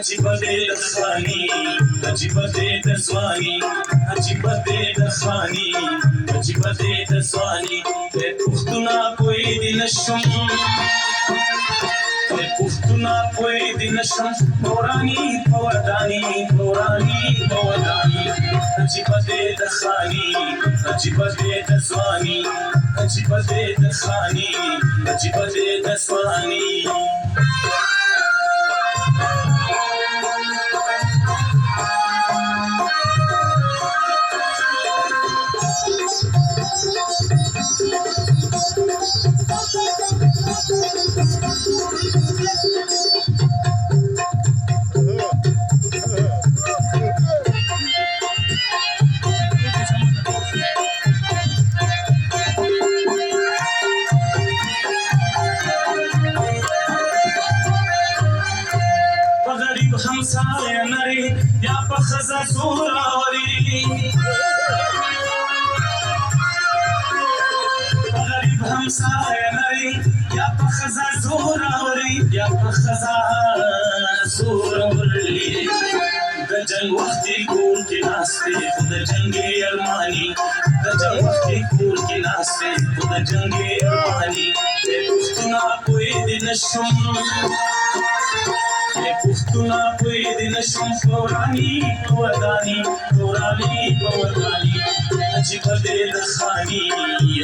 عجيبة دي دخاني عجيبة دي دزواني عجيبة دي دخاني عجيبة دي دزواني پختونا کوئی دی نشم پختونا کوئی دی نشم نورانی پودانی نورانی پودانی عجیبة دي دخاني عجيبة دي دزواني عجيبة دي دخاني عجيبة دي دزواني همسایه نری یا په خزه زور راولي غریب همسایه نری یا په خزه زور راولي یا په خزه زور راولي د جنگ وختي کور کې ناستې خو د جنګي ارماني د جنگ وختي کور کې ناستې خو د جنګي ارماني پښتونه کوی دې نشم پښتونه کوی دې نشم پورانی پودانی پورانی پودانی عجیبه دې د خاني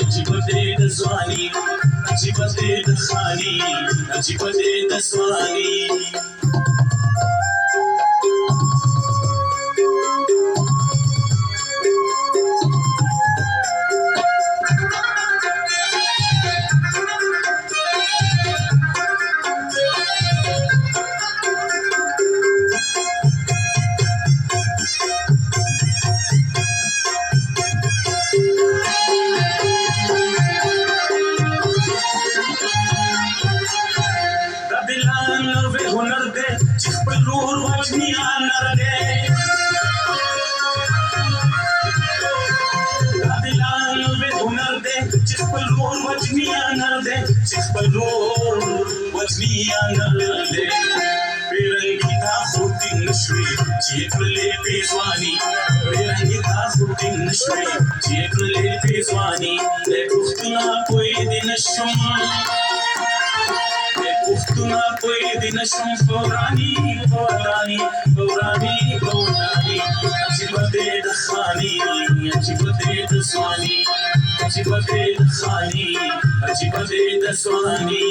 عجیبه دې د ځواني عجیبه دې د خاني عجیبه دې د ځواني پښتونه کوی دې نشم پښتونه کوی دې نشم پورانی پودانی پورانی پودانی عجیبه دې د خاني عجیبه دې د ځواني عجیبه دې د خاني عجیبه دې د ځواني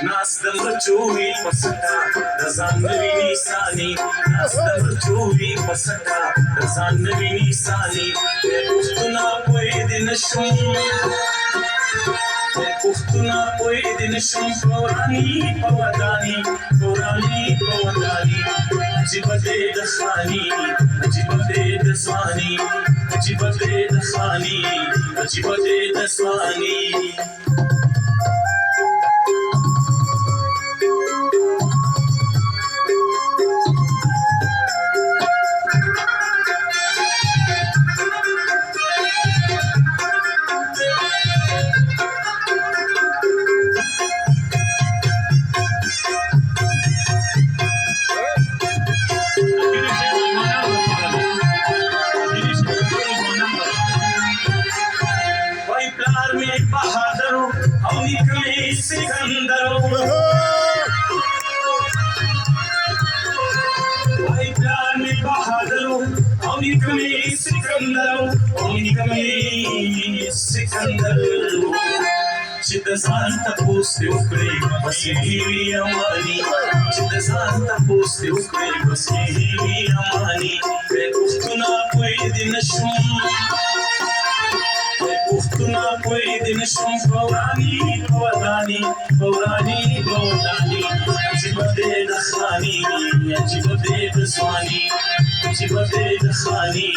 ناست مرچوي پسټا د ځان نوي نيساني ناست مرچوي پسټا د ځان نوي نيساني پښتونه کوی دې نشم پښتونه کوی دې نشم پورانی پودانی پورانی پودانی عجیبه دې د خاني عجیبه دې د ځواني عجیبه دې د خاني عجیبه دې د ځواني نیکمی سکندر چې د ځان تپوس دې وکړې بس یې وي اماني چې د ځان تپوس دې وکړې بس یې وي اماني پښتونه کوی دې نشم پښتونه کوی دې نشم فوراني عجیب دې د خاني عجیب دې د ځواني عجیب دې د خاني